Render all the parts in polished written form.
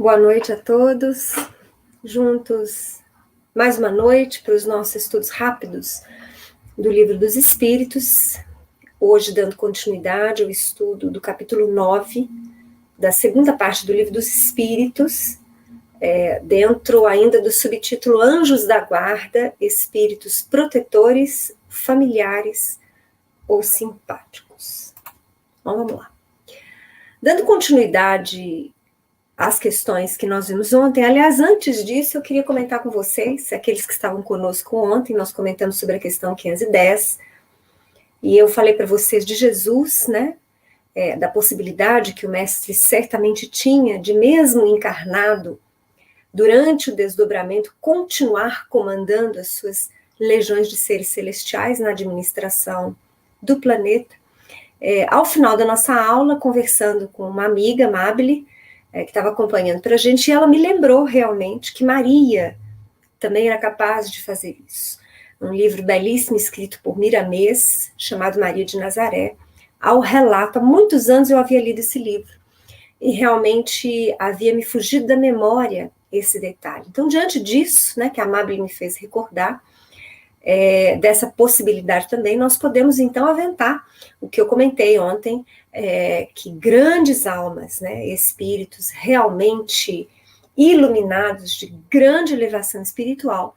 Boa noite a todos, juntos mais uma noite para os nossos estudos rápidos do Livro dos Espíritos, hoje dando continuidade ao estudo do capítulo 9, da segunda parte do Livro dos Espíritos, dentro ainda do subtítulo Anjos da Guarda, Espíritos Protetores, Familiares ou Simpáticos. Então, vamos lá. Dando continuidade as questões que nós vimos ontem. Aliás, antes disso, eu queria comentar com vocês, aqueles que estavam conosco ontem, nós comentamos sobre a questão 510, e eu falei para vocês de Jesus, né, da possibilidade que o mestre certamente tinha de, mesmo encarnado, durante o desdobramento, continuar comandando as suas legiões de seres celestiais na administração do planeta. Ao final da nossa aula, conversando com uma amiga, Amabile, que estava acompanhando para a gente, e ela me lembrou realmente que Maria também era capaz de fazer isso. Um livro belíssimo escrito por Miramês, chamado Maria de Nazaré, ao relato, há muitos anos eu havia lido esse livro, e realmente havia me fugido da memória esse detalhe. Então, diante disso, né, que a Amabile me fez recordar, dessa possibilidade também, nós podemos então aventar o que eu comentei ontem, que grandes almas, né, espíritos realmente iluminados de grande elevação espiritual,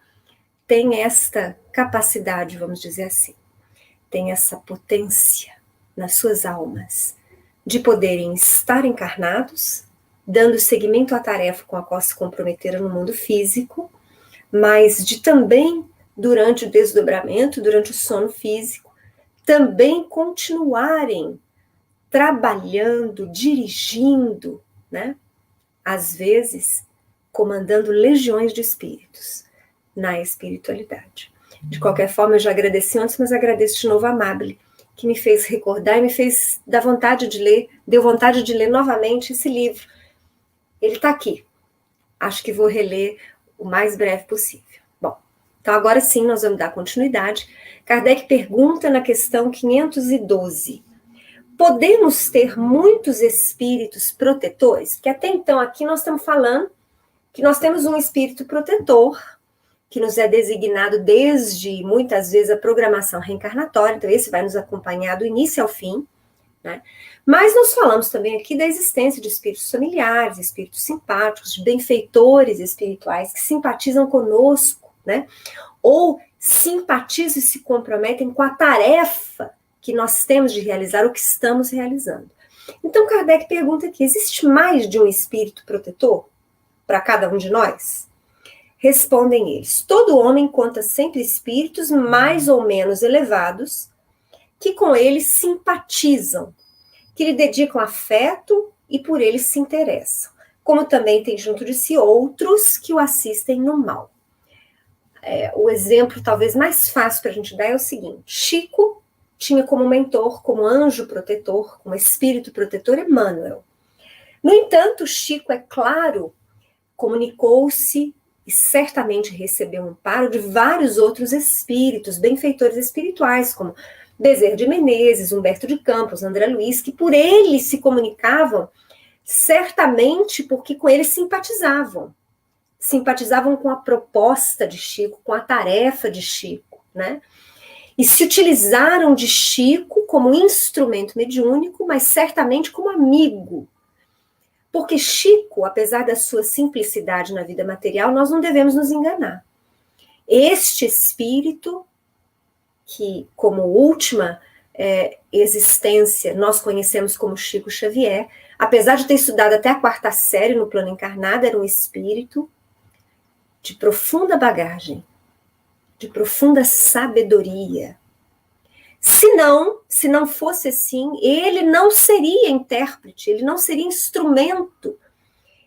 têm esta capacidade, vamos dizer assim, têm essa potência nas suas almas de poderem estar encarnados, dando seguimento à tarefa com a qual se comprometeram no mundo físico, mas de também, durante o desdobramento, durante o sono físico, também continuarem trabalhando, dirigindo, né? Às vezes, comandando legiões de espíritos na espiritualidade. De qualquer forma, eu já agradeci antes, mas agradeço de novo a Amabile, que me fez recordar e me fez dar vontade de ler, deu vontade de ler novamente esse livro. Ele está aqui. Acho que vou reler o mais breve possível. Bom, então agora sim nós vamos dar continuidade. Kardec pergunta na questão 512. Podemos ter muitos espíritos protetores? Porque até então aqui nós estamos falando que nós temos um espírito protetor, que nos é designado desde, muitas vezes, a programação reencarnatória, então esse vai nos acompanhar do início ao fim, né? Mas nós falamos também aqui da existência de espíritos familiares, espíritos simpáticos, de benfeitores espirituais que simpatizam conosco, né? Ou simpatizam e se comprometem com a tarefa que nós temos de realizar, o que estamos realizando. Então, Kardec pergunta aqui, existe mais de um espírito protetor para cada um de nós? Respondem eles, todo homem conta sempre espíritos mais ou menos elevados que com ele simpatizam, que lhe dedicam afeto e por ele se interessam, como também tem junto de si outros que o assistem no mal. O exemplo talvez mais fácil para a gente dar é o seguinte, Chico tinha como mentor, como anjo protetor, como espírito protetor, Emmanuel. No entanto, Chico, é claro, comunicou-se e certamente recebeu um amparo de vários outros espíritos, benfeitores espirituais, como Bezerra de Menezes, Humberto de Campos, André Luiz, que por ele se comunicavam, certamente porque com ele simpatizavam com a proposta de Chico, com a tarefa de Chico, né? E se utilizaram de Chico como instrumento mediúnico, mas certamente como amigo. Porque Chico, apesar da sua simplicidade na vida material, nós não devemos nos enganar. Este espírito, que como última existência nós conhecemos como Chico Xavier, apesar de ter estudado até a 4ª série no plano encarnado, era um espírito de profunda bagagem, de profunda sabedoria. Se não fosse assim, ele não seria intérprete, ele não seria instrumento,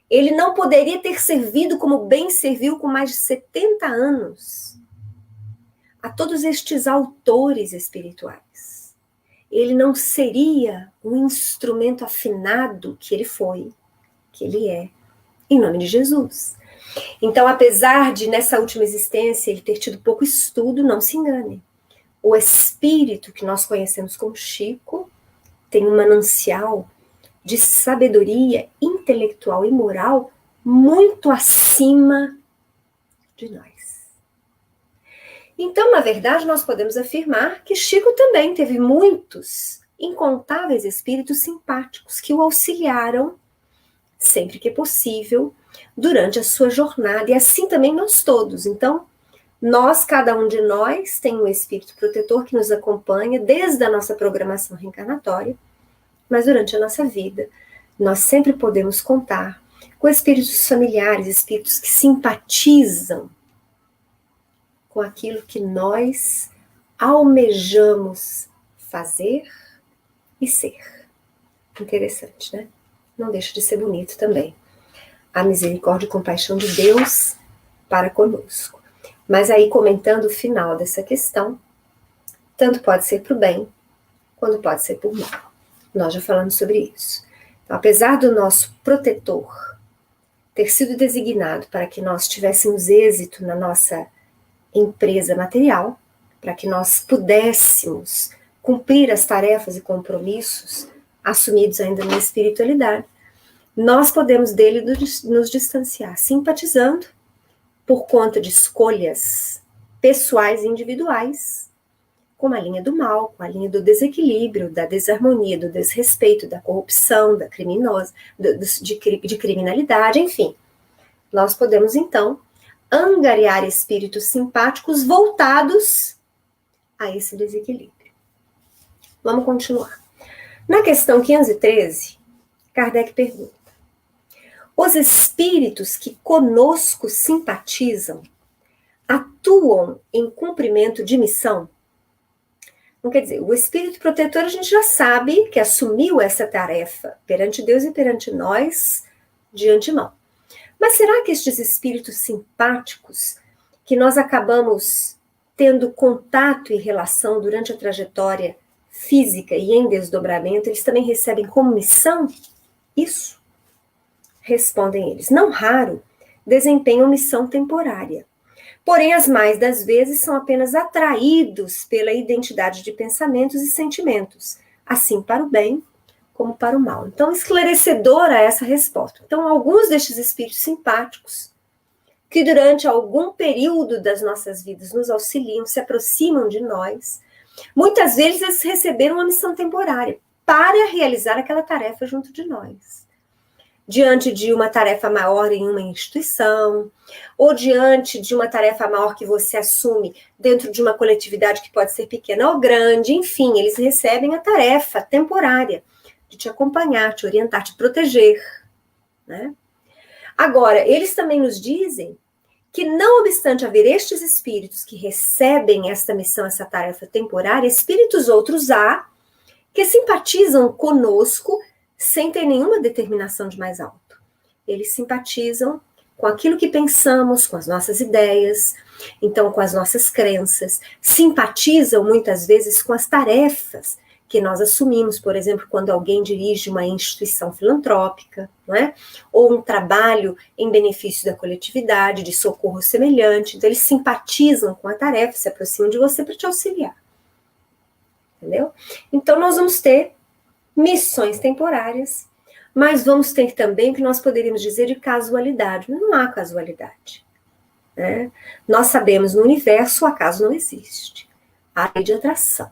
ele não poderia ter servido como bem serviu com mais de 70 anos a todos estes autores espirituais. Ele não seria um instrumento afinado que ele foi, que ele é, em nome de Jesus. Então, apesar de, nessa última existência, ele ter tido pouco estudo, não se engane. O espírito que nós conhecemos como Chico tem um manancial de sabedoria intelectual e moral muito acima de nós. Então, na verdade, nós podemos afirmar que Chico também teve muitos, incontáveis espíritos simpáticos que o auxiliaram, sempre que possível, durante a sua jornada, e assim também nós todos. Então, cada um de nós tem um espírito protetor que nos acompanha desde a nossa programação reencarnatória, mas durante a nossa vida, nós sempre podemos contar com espíritos familiares, espíritos que simpatizam com aquilo que nós almejamos fazer e ser. Interessante, né? Não deixa de ser bonito também. A misericórdia e compaixão de Deus para conosco. Mas aí, comentando o final dessa questão, tanto pode ser para o bem, quanto pode ser para o mal. Nós já falamos sobre isso. Então, apesar do nosso protetor ter sido designado para que nós tivéssemos êxito na nossa empresa material, para que nós pudéssemos cumprir as tarefas e compromissos assumidos ainda na espiritualidade, nós podemos dele nos distanciar, simpatizando por conta de escolhas pessoais e individuais, com a linha do mal, com a linha do desequilíbrio, da desarmonia, do desrespeito, da corrupção, da de criminalidade, enfim. Nós podemos, então, angariar espíritos simpáticos voltados a esse desequilíbrio. Vamos continuar. Na questão 513, Kardec pergunta: os espíritos que conosco simpatizam atuam em cumprimento de missão? Não quer dizer, o espírito protetor a gente já sabe que assumiu essa tarefa perante Deus e perante nós de antemão. Mas será que estes espíritos simpáticos que nós acabamos tendo contato e relação durante a trajetória física e em desdobramento, eles também recebem como missão isso? Respondem eles. Não raro, desempenham missão temporária. Porém, as mais das vezes são apenas atraídos pela identidade de pensamentos e sentimentos, assim para o bem como para o mal. Então, esclarecedora essa resposta. Então, alguns destes espíritos simpáticos, que durante algum período das nossas vidas nos auxiliam, se aproximam de nós, muitas vezes eles receberam uma missão temporária para realizar aquela tarefa junto de nós. Diante de uma tarefa maior em uma instituição, ou diante de uma tarefa maior que você assume dentro de uma coletividade que pode ser pequena ou grande, enfim, eles recebem a tarefa temporária de te acompanhar, te orientar, te proteger, né? Agora, eles também nos dizem que, não obstante haver estes espíritos que recebem esta missão, essa tarefa temporária, espíritos outros há que simpatizam conosco sem ter nenhuma determinação de mais alto. Eles simpatizam com aquilo que pensamos, com as nossas ideias, então com as nossas crenças, simpatizam muitas vezes com as tarefas que nós assumimos, por exemplo, quando alguém dirige uma instituição filantrópica, não é? Ou um trabalho em benefício da coletividade, de socorro semelhante, então eles simpatizam com a tarefa, se aproximam de você para te auxiliar. Entendeu? Então nós vamos ter missões temporárias, mas vamos ter também o que nós poderíamos dizer de casualidade. Não há casualidade, né? Nós sabemos, no universo o acaso não existe. Há lei de atração,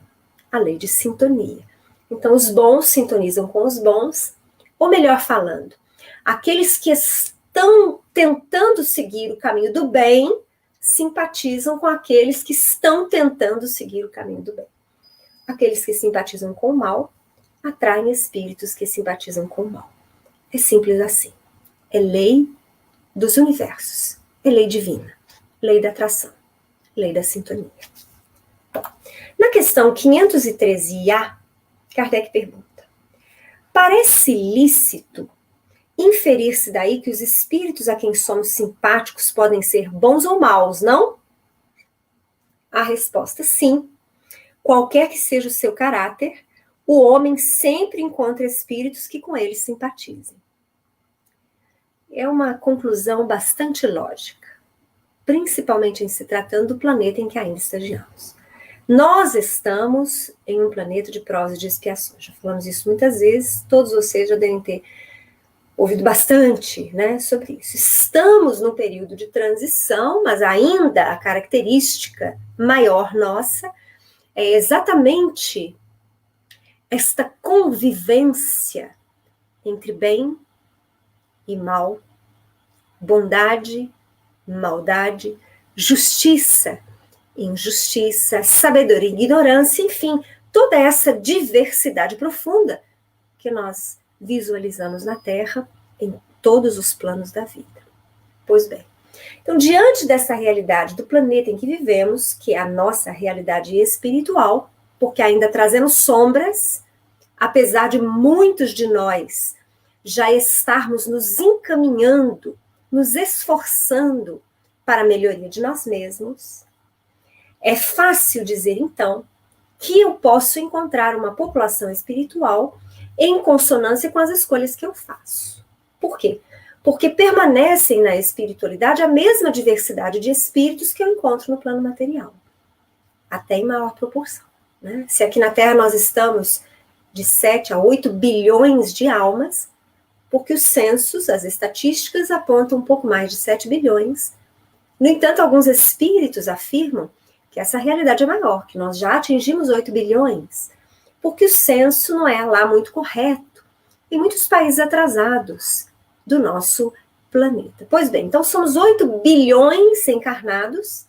a lei de sintonia. Então os bons sintonizam com os bons, ou melhor falando, aqueles que estão tentando seguir o caminho do bem simpatizam com aqueles que estão tentando seguir o caminho do bem. Aqueles que simpatizam com o mal atraem espíritos que simpatizam com o mal. É simples assim. É lei dos universos. É lei divina. Lei da atração. Lei da sintonia. Bom, na questão 513A, Kardec pergunta: parece lícito inferir-se daí que os espíritos a quem somos simpáticos podem ser bons ou maus, não? A resposta: sim. Qualquer que seja o seu caráter, o homem sempre encontra espíritos que com ele simpatizem. É uma conclusão bastante lógica, principalmente em se tratando do planeta em que ainda estagiamos. Nós estamos em um planeta de provas e de expiações. Já falamos isso muitas vezes, todos vocês já devem ter ouvido bastante, né, sobre isso. Estamos num período de transição, mas ainda a característica maior nossa é exatamente esta convivência entre bem e mal, bondade, maldade, justiça, injustiça, sabedoria e ignorância, enfim, toda essa diversidade profunda que nós visualizamos na Terra em todos os planos da vida. Pois bem, então, diante dessa realidade do planeta em que vivemos, que é a nossa realidade espiritual, porque ainda trazemos sombras, apesar de muitos de nós já estarmos nos encaminhando, nos esforçando para a melhoria de nós mesmos, é fácil dizer, então, que eu posso encontrar uma população espiritual em consonância com as escolhas que eu faço. Por quê? Porque permanecem na espiritualidade a mesma diversidade de espíritos que eu encontro no plano material, até em maior proporção, né? Se aqui na Terra nós estamos de 7 a 8 bilhões de almas, porque os censos, as estatísticas apontam um pouco mais de 7 bilhões. No entanto, alguns espíritos afirmam que essa realidade é maior, que nós já atingimos 8 bilhões, porque o censo não é lá muito correto em muitos países atrasados do nosso planeta. Pois bem, então somos 8 bilhões encarnados,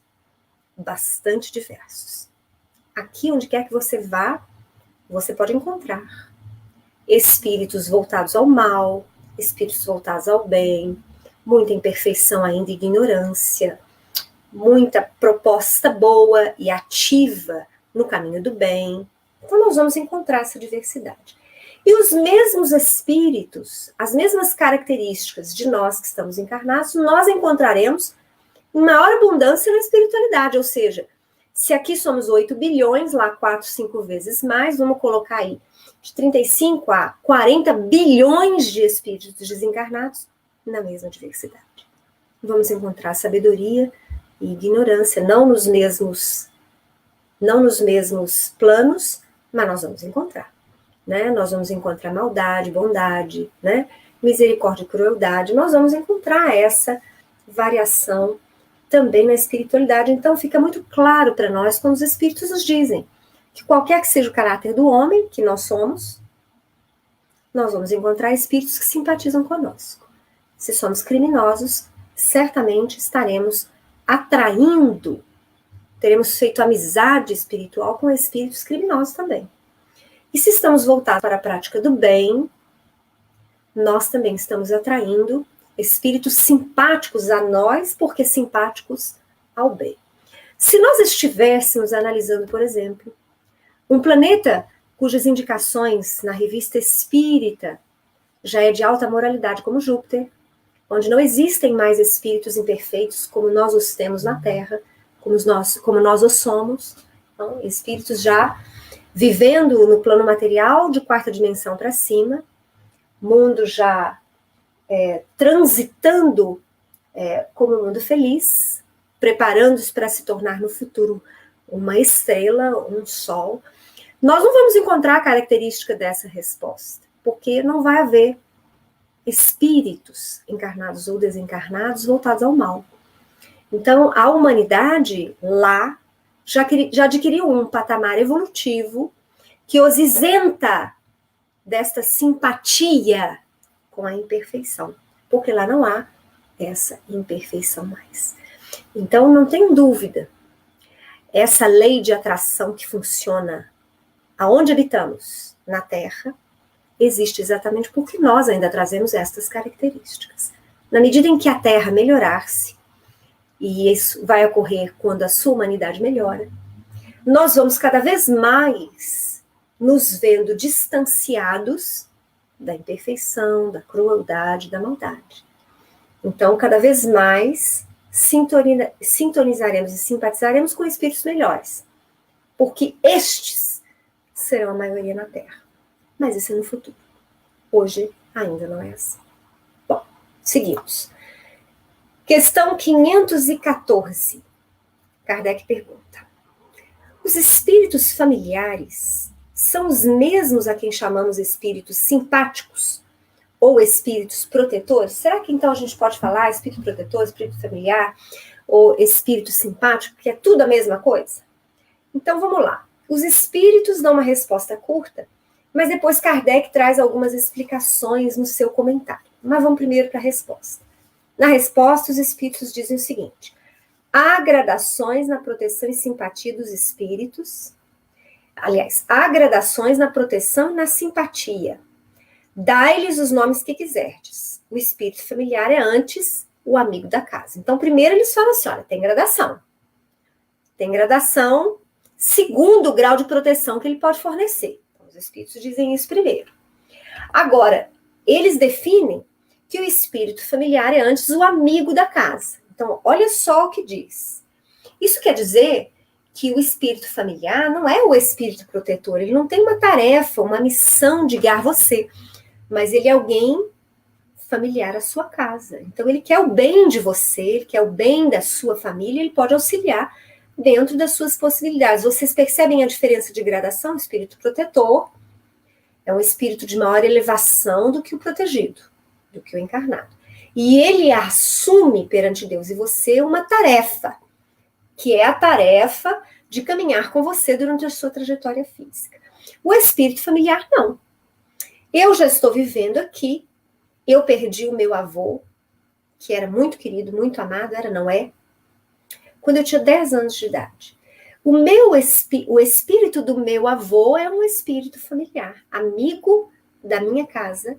bastante diversos. Aqui, onde quer que você vá, você pode encontrar espíritos voltados ao mal, espíritos voltados ao bem, muita imperfeição ainda e ignorância, muita proposta boa e ativa no caminho do bem. Então nós vamos encontrar essa diversidade. E os mesmos espíritos, as mesmas características de nós que estamos encarnados, nós encontraremos em maior abundância na espiritualidade, ou seja, se aqui somos 8 bilhões, lá 4, 5 vezes mais, vamos colocar aí de 35 a 40 bilhões de espíritos desencarnados na mesma diversidade. Vamos encontrar sabedoria e ignorância, não nos mesmos planos, mas nós vamos encontrar, né? Nós vamos encontrar maldade, bondade, né? Misericórdia e crueldade, nós vamos encontrar essa variação também na espiritualidade. Então fica muito claro para nós quando os espíritos nos dizem que qualquer que seja o caráter do homem que nós somos, nós vamos encontrar espíritos que simpatizam conosco. Se somos criminosos, certamente estaremos atraindo, teremos feito amizade espiritual com espíritos criminosos também. E se estamos voltados para a prática do bem, nós também estamos atraindo espíritos simpáticos a nós, porque simpáticos ao bem. Se nós estivéssemos analisando, por exemplo, um planeta cujas indicações na revista Espírita já é de alta moralidade, como Júpiter, onde não existem mais espíritos imperfeitos como nós os temos na Terra, como nós os somos, então, espíritos já vivendo no plano material de quarta dimensão para cima, mundo já transitando como um mundo feliz, preparando-se para se tornar no futuro uma estrela, um sol. Nós não vamos encontrar a característica dessa resposta, porque não vai haver espíritos encarnados ou desencarnados voltados ao mal. Então, a humanidade lá já adquiriu um patamar evolutivo que os isenta desta simpatia com a imperfeição, porque lá não há essa imperfeição mais. Então, não tem dúvida, essa lei de atração que funciona aonde habitamos, na Terra, existe exatamente porque nós ainda trazemos estas características. Na medida em que a Terra melhorar-se, e isso vai ocorrer quando a sua humanidade melhora, nós vamos cada vez mais nos vendo distanciados da imperfeição, da crueldade, da maldade. Então, cada vez mais sintonizaremos e simpatizaremos com espíritos melhores, porque estes serão a maioria na Terra. Mas isso é no futuro. Hoje ainda não é assim. Bom, seguimos. Questão 514. Kardec pergunta: os espíritos familiares são os mesmos a quem chamamos espíritos simpáticos ou espíritos protetores? Será que então a gente pode falar espírito protetor, espírito familiar, ou espírito simpático, que é tudo a mesma coisa? Então vamos lá. Os espíritos dão uma resposta curta, mas depois Kardec traz algumas explicações no seu comentário. Mas vamos primeiro para a resposta. Na resposta, os espíritos dizem o seguinte: há gradações na proteção e simpatia dos espíritos. Aliás, há gradações na proteção e na simpatia. Dai-lhes os nomes que quiserdes. O espírito familiar é antes o amigo da casa. Então, primeiro eles falam assim, olha, tem gradação. Tem gradação segundo o grau de proteção que ele pode fornecer. Então, os espíritos dizem isso primeiro. Agora, eles definem que o espírito familiar é antes o amigo da casa. Então, olha só o que diz. Isso quer dizer que o espírito familiar não é o espírito protetor, ele não tem uma tarefa, uma missão de guiar você, mas ele é alguém familiar à sua casa. Então, ele quer o bem de você, ele quer o bem da sua família, ele pode auxiliar dentro das suas possibilidades. Vocês percebem a diferença de gradação? O espírito protetor é um espírito de maior elevação do que o protegido, do que o encarnado. E ele assume perante Deus e você uma tarefa, que é a tarefa de caminhar com você durante a sua trajetória física. O espírito familiar, não. Eu já estou vivendo aqui, eu perdi o meu avô, que era muito querido, muito amado, não é? Quando eu tinha 10 anos de idade. O espírito do meu avô é um espírito familiar, amigo da minha casa,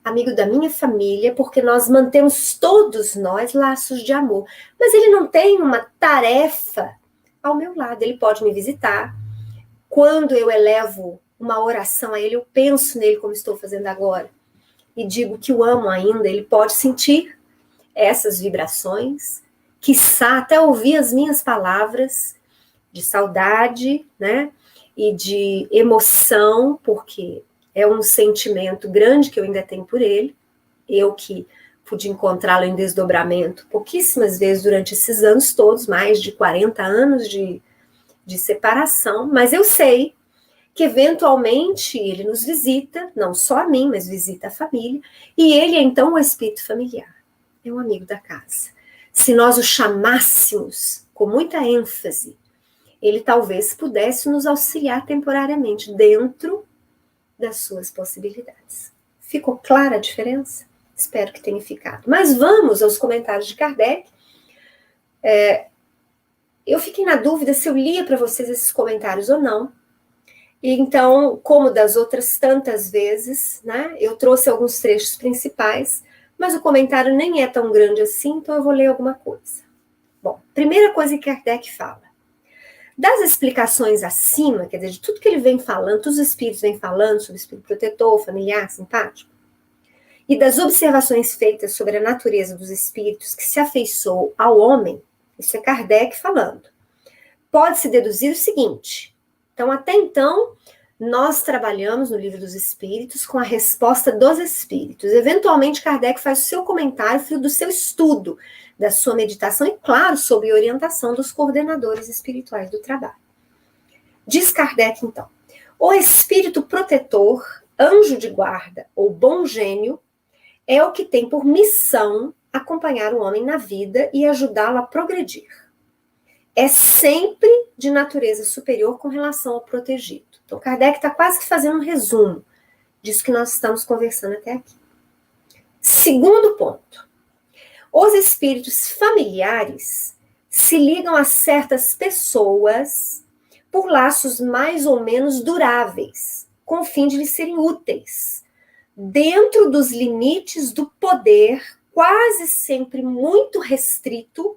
amigo da minha família, porque nós mantemos todos nós laços de amor. Mas ele não tem uma tarefa ao meu lado, ele pode me visitar. Quando eu elevo uma oração a ele, eu penso nele como estou fazendo agora, e digo que o amo ainda, ele pode sentir essas vibrações, quiçá até ouvir as minhas palavras de saudade, né, e de emoção, porque é um sentimento grande que eu ainda tenho por ele, eu que pude encontrá-lo em desdobramento pouquíssimas vezes durante esses anos todos, mais de 40 anos de separação, mas eu sei que eventualmente ele nos visita, não só a mim, mas visita a família, e ele é então o espírito familiar, é um amigo da casa. Se nós o chamássemos com muita ênfase, ele talvez pudesse nos auxiliar temporariamente dentro das suas possibilidades. Ficou clara a diferença? Espero que tenha ficado. Mas vamos aos comentários de Kardec. Eu fiquei na dúvida se eu lia para vocês esses comentários ou não. E então, como das outras tantas vezes, né, eu trouxe alguns trechos principais, mas o comentário nem é tão grande assim, então eu vou ler alguma coisa. Bom, primeira coisa que Kardec fala. Das explicações acima, quer dizer, de tudo que ele vem falando, todos os espíritos vêm falando sobre o espírito protetor, familiar, simpático, e das observações feitas sobre a natureza dos espíritos que se afeiçoam ao homem, isso é Kardec falando, pode-se deduzir o seguinte. Então, até então, nós trabalhamos no Livro dos Espíritos com a resposta dos espíritos. Eventualmente, Kardec faz o seu comentário, fruto do seu estudo, da sua meditação e, claro, sob orientação dos coordenadores espirituais do trabalho. Diz Kardec, então, o espírito protetor, anjo de guarda ou bom gênio é o que tem por missão acompanhar o homem na vida e ajudá-lo a progredir. É sempre de natureza superior com relação ao protegido. Então, Kardec está quase que fazendo um resumo disso que nós estamos conversando até aqui. Segundo ponto. Os espíritos familiares se ligam a certas pessoas por laços mais ou menos duráveis, com o fim de lhes serem úteis, dentro dos limites do poder, quase sempre muito restrito,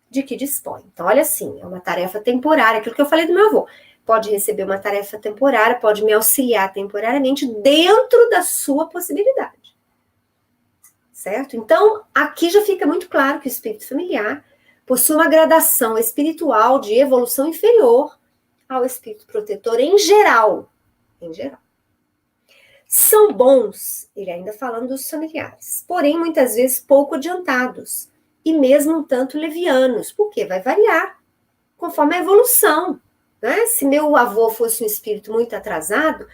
de que dispõe. Então, olha assim, é uma tarefa temporária, aquilo que eu falei do meu avô. Pode receber uma tarefa temporária, pode me auxiliar temporariamente dentro da sua possibilidade. Certo? Então, aqui já fica muito claro que o espírito familiar possui uma gradação espiritual de evolução inferior ao espírito protetor em geral. Em geral. São bons, ele ainda falando dos familiares, porém muitas vezes pouco adiantados e mesmo um tanto levianos, porque vai variar conforme a evolução. Né? Se meu avô fosse um espírito muito atrasado,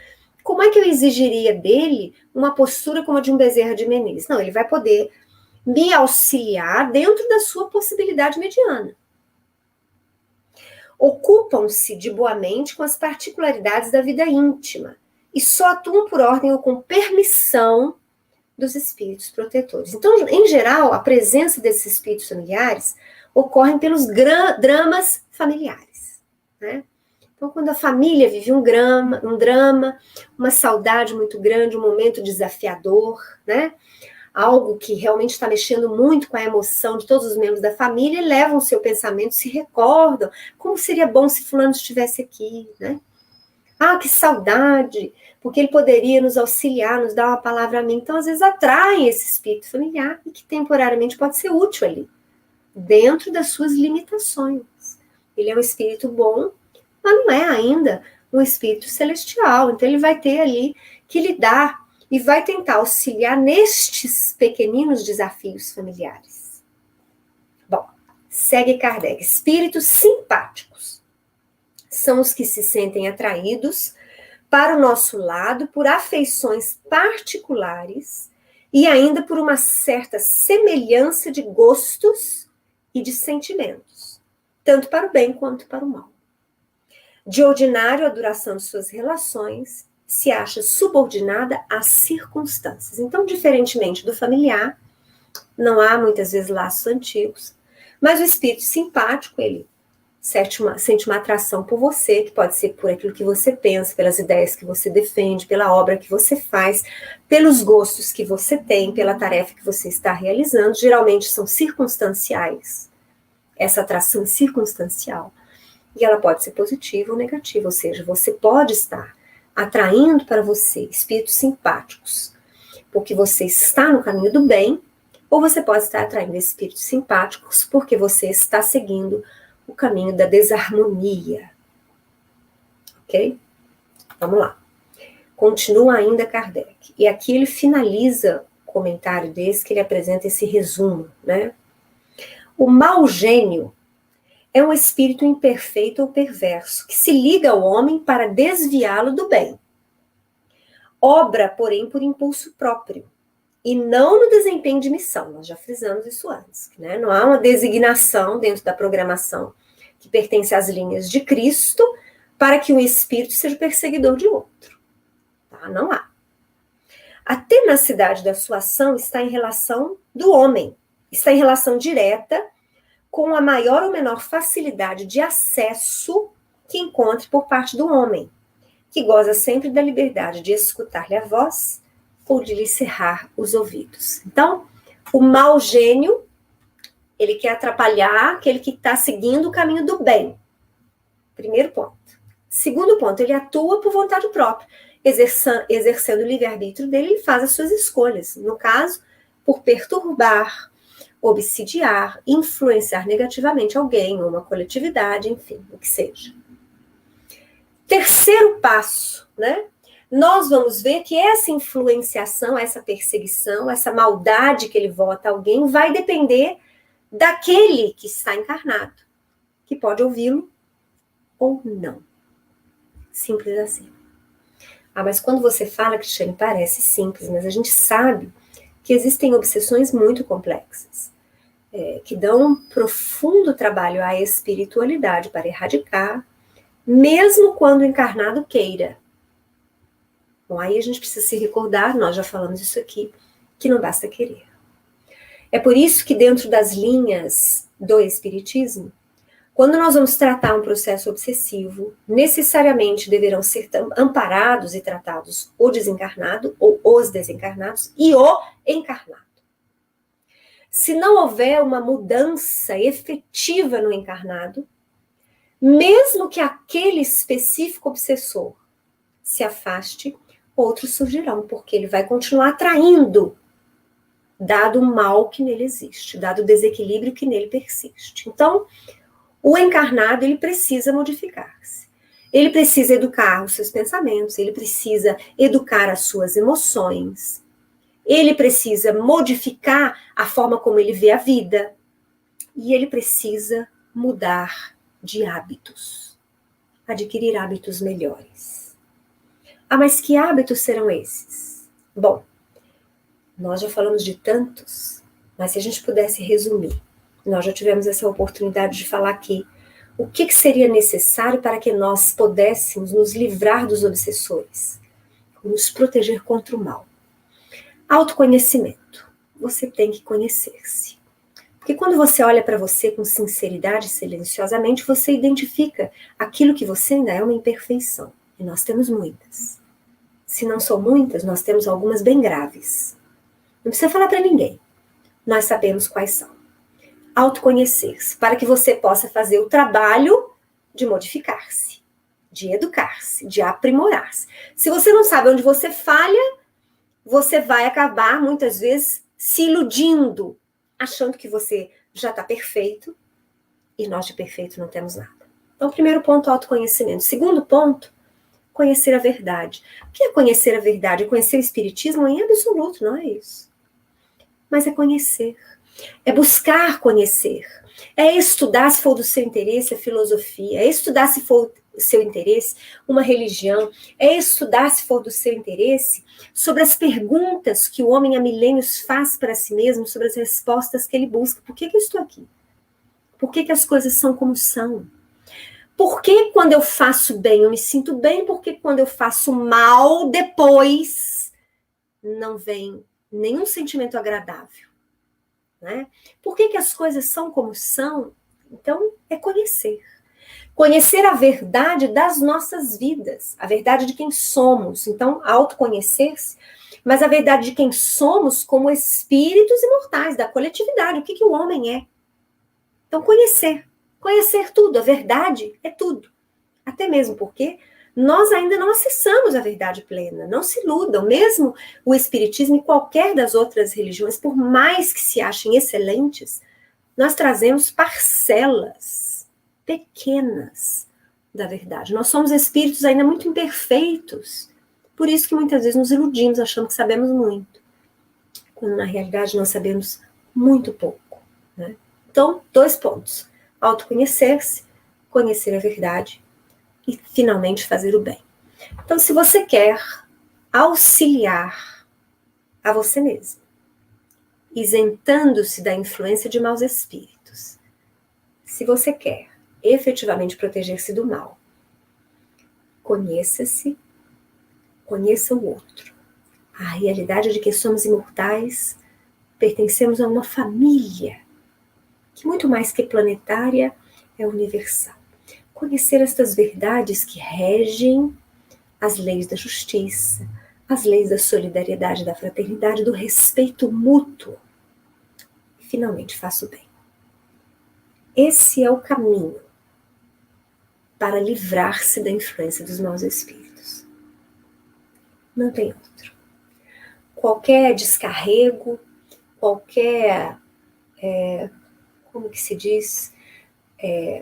como é que eu exigiria dele uma postura como a de um Bezerra de Menezes? Não, ele vai poder me auxiliar dentro da sua possibilidade mediana. Ocupam-se de boamente com as particularidades da vida íntima e só atuam por ordem ou com permissão dos espíritos protetores. Então, em geral, a presença desses espíritos familiares ocorre pelos dramas familiares, né? Então, quando a família vive um drama, uma saudade muito grande, um momento desafiador, né? Algo que realmente está mexendo muito com a emoção de todos os membros da família, levam o seu pensamento, se recordam, como seria bom se fulano estivesse aqui, né? Ah, que saudade, porque ele poderia nos auxiliar, nos dar uma palavra amiga. Então, às vezes, atraem esse espírito familiar e que temporariamente pode ser útil ali, dentro das suas limitações. Ele é um espírito bom, mas não é ainda um espírito celestial. Então, ele vai ter ali que lidar e vai tentar auxiliar nestes pequeninos desafios familiares. Bom, segue Kardec. Espíritos simpáticos são os que se sentem atraídos para o nosso lado por afeições particulares e ainda por uma certa semelhança de gostos e de sentimentos, tanto para o bem quanto para o mal. De ordinário, a duração de suas relações se acha subordinada às circunstâncias. Então, diferentemente do familiar, não há muitas vezes laços antigos, mas o espírito simpático, ele sente uma atração por você, que pode ser por aquilo que você pensa, pelas ideias que você defende, pela obra que você faz, pelos gostos que você tem, pela tarefa que você está realizando. Geralmente são circunstanciais. Essa atração é circunstancial. E ela pode ser positiva ou negativa, ou seja, você pode estar atraindo para você espíritos simpáticos, porque você está no caminho do bem, ou você pode estar atraindo espíritos simpáticos porque você está seguindo o caminho da desarmonia. Ok? Vamos lá. Continua ainda Kardec. E aqui ele finaliza o comentário desse, que ele apresenta esse resumo, né? O mau gênio é um espírito imperfeito ou perverso, que se liga ao homem para desviá-lo do bem. Obra, porém, por impulso próprio, e não no desempenho de missão. Nós já frisamos isso antes, né? Não há uma designação dentro da programação que pertence às linhas de Cristo para que um espírito seja perseguidor de outro. Tá? Não há. A tenacidade da sua ação está em relação do homem, está em relação direta com a maior ou menor facilidade de acesso que encontre por parte do homem, que goza sempre da liberdade de escutar-lhe a voz ou de lhe cerrar os ouvidos. Então, o mau gênio, ele quer atrapalhar aquele que está seguindo o caminho do bem. Primeiro ponto. Segundo ponto, ele atua por vontade própria. Exercendo o livre-arbítrio dele, ele faz as suas escolhas. No caso, por perturbar, obsidiar, influenciar negativamente alguém, ou uma coletividade, enfim, o que seja. Terceiro passo, né? Nós vamos ver que essa influenciação, essa perseguição, essa maldade que ele vota a alguém vai depender daquele que está encarnado, que pode ouvi-lo ou não. Simples assim. Ah, mas quando você fala, Cristiane, parece simples, mas a gente sabe que existem obsessões muito complexas, que dão um profundo trabalho à espiritualidade para erradicar, mesmo quando o encarnado queira. Bom, aí a gente precisa se recordar, nós já falamos isso aqui, que não basta querer. É por isso que dentro das linhas do espiritismo, quando nós vamos tratar um processo obsessivo, necessariamente deverão ser amparados e tratados o desencarnado, ou os desencarnados, e o encarnado. Se não houver uma mudança efetiva no encarnado, mesmo que aquele específico obsessor se afaste, outros surgirão, porque ele vai continuar atraindo, dado o mal que nele existe, dado o desequilíbrio que nele persiste. Então, o encarnado, ele precisa modificar-se. Ele precisa educar os seus pensamentos, ele precisa educar as suas emoções, ele precisa modificar a forma como ele vê a vida, e ele precisa mudar de hábitos, adquirir hábitos melhores. Ah, mas que hábitos serão esses? Bom, nós já falamos de tantos, mas se a gente pudesse resumir, nós já tivemos essa oportunidade de falar aqui o que seria necessário para que nós pudéssemos nos livrar dos obsessores, nos proteger contra o mal. Autoconhecimento. Você tem que conhecer-se. Porque quando você olha para você com sinceridade, silenciosamente, você identifica aquilo que você ainda é uma imperfeição. E nós temos muitas. Se não são muitas, nós temos algumas bem graves. Não precisa falar para ninguém. Nós sabemos quais são. Autoconhecer-se, para que você possa fazer o trabalho de modificar-se, de educar-se, de aprimorar-se. Se você não sabe onde você falha, você vai acabar, muitas vezes, se iludindo, achando que você já está perfeito, e nós de perfeito não temos nada. Então, primeiro ponto, autoconhecimento. Segundo ponto, conhecer a verdade. O que é conhecer a verdade? Conhecer o espiritismo em absoluto, não é isso. Mas é conhecer. É buscar conhecer. É estudar, se for do seu interesse, a filosofia. É estudar, se for do seu interesse, uma religião. É estudar, se for do seu interesse, sobre as perguntas que o homem há milênios faz para si mesmo, sobre as respostas que ele busca. Por que eu estou aqui? Por que as coisas são como são? Por que quando eu faço bem eu me sinto bem? Por que quando eu faço mal, depois não vem nenhum sentimento agradável? Né? Por que as coisas são como são? Então, é conhecer. Conhecer a verdade das nossas vidas, a verdade de quem somos. Então, autoconhecer-se, mas a verdade de quem somos como espíritos imortais, da coletividade, o que o homem é. Então, conhecer. Conhecer tudo, a verdade é tudo. Até mesmo porque nós ainda não acessamos a verdade plena. Não se iludam. Mesmo o espiritismo e qualquer das outras religiões, por mais que se achem excelentes, nós trazemos parcelas pequenas da verdade. Nós somos espíritos ainda muito imperfeitos. Por isso que muitas vezes nos iludimos achando que sabemos muito, quando na realidade nós sabemos muito pouco. Né? Então, 2 pontos. Autoconhecer-se, conhecer a verdade e finalmente fazer o bem. Então, se você quer auxiliar a você mesmo, isentando-se da influência de maus espíritos, se você quer efetivamente proteger-se do mal, conheça-se, conheça o outro. A realidade de que somos imortais, pertencemos a uma família que muito mais que planetária é universal. Conhecer estas verdades que regem as leis da justiça, as leis da solidariedade, da fraternidade, do respeito mútuo. E finalmente faça o bem. Esse é o caminho para livrar-se da influência dos maus espíritos. Não tem outro. Qualquer descarrego, qualquer, como que se diz,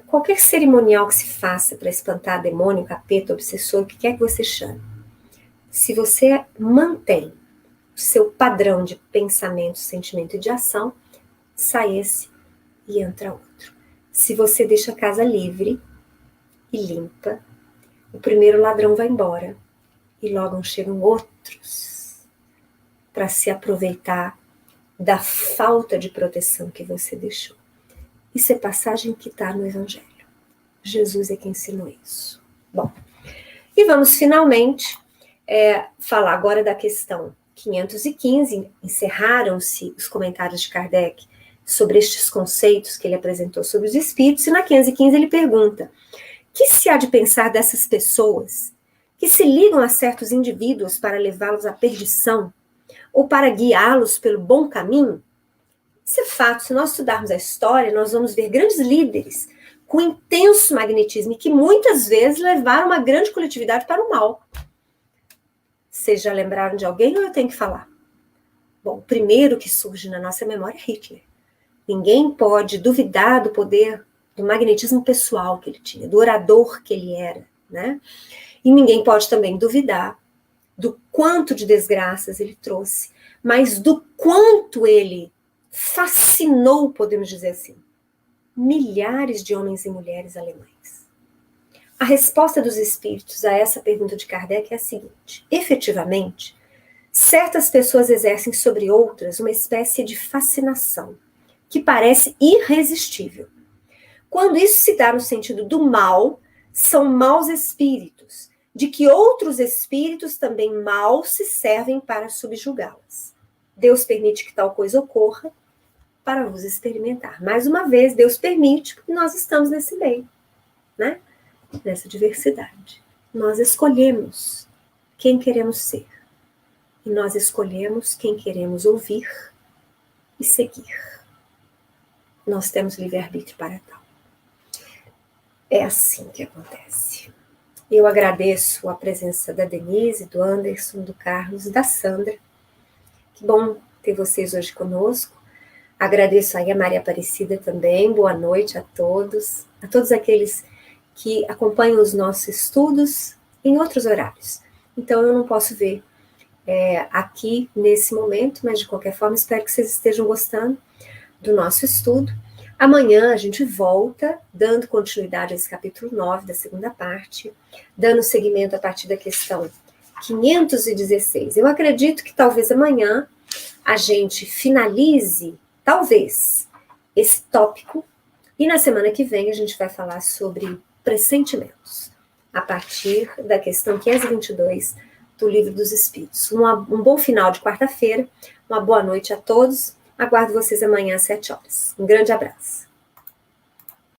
qualquer cerimonial que se faça para espantar demônio, capeta, obsessor, o que quer que você chame. Se você mantém o seu padrão de pensamento, sentimento e de ação, sai esse e entra outro. Se você deixa a casa livre e limpa, o primeiro ladrão vai embora e logo chegam outros para se aproveitar da falta de proteção que você deixou. Isso é passagem que está no Evangelho. Jesus é quem ensinou isso. Bom, e vamos finalmente falar agora da questão 515. Encerraram-se os comentários de Kardec sobre estes conceitos que ele apresentou sobre os espíritos, e na 515 ele pergunta: que se há de pensar dessas pessoas que se ligam a certos indivíduos para levá-los à perdição ou para guiá-los pelo bom caminho? Isso é fato. Se nós estudarmos a história, nós vamos ver grandes líderes com intenso magnetismo e que muitas vezes levaram uma grande coletividade para o mal. Vocês já lembraram de alguém ou eu tenho que falar? Bom, o primeiro que surge na nossa memória é Hitler. Ninguém pode duvidar do poder, do magnetismo pessoal que ele tinha, do orador que ele era, né? E ninguém pode também duvidar do quanto de desgraças ele trouxe, mas do quanto ele fascinou, podemos dizer assim, milhares de homens e mulheres alemães. a resposta dos espíritos a essa pergunta de Kardec é a seguinte: efetivamente, certas pessoas exercem sobre outras uma espécie de fascinação, que parece irresistível. Quando isso se dá no sentido do mal, são maus espíritos, de que outros espíritos também mal se servem para subjugá-las. Deus permite que tal coisa ocorra para nos experimentar. Mais uma vez, Deus permite que nós estamos nesse meio, né? Nessa diversidade. Nós escolhemos quem queremos ser. E nós escolhemos quem queremos ouvir e seguir. Nós temos livre-arbítrio para tal. É assim que acontece. Eu agradeço a presença da Denise, do Anderson, do Carlos e da Sandra. Que bom ter vocês hoje conosco. Agradeço aí a Maria Aparecida também. Boa noite a todos aqueles que acompanham os nossos estudos em outros horários. Então eu não posso ver aqui nesse momento, mas de qualquer forma espero que vocês estejam gostando do nosso estudo. Amanhã a gente volta, dando continuidade a esse capítulo 9 da segunda parte, dando seguimento a partir da questão 516. Eu acredito que talvez amanhã a gente finalize, talvez, esse tópico, e na semana que vem a gente vai falar sobre pressentimentos, a partir da questão 522 do Livro dos Espíritos. Um bom final de quarta-feira, uma boa noite a todos. Aguardo vocês amanhã às 7 horas. Um grande abraço.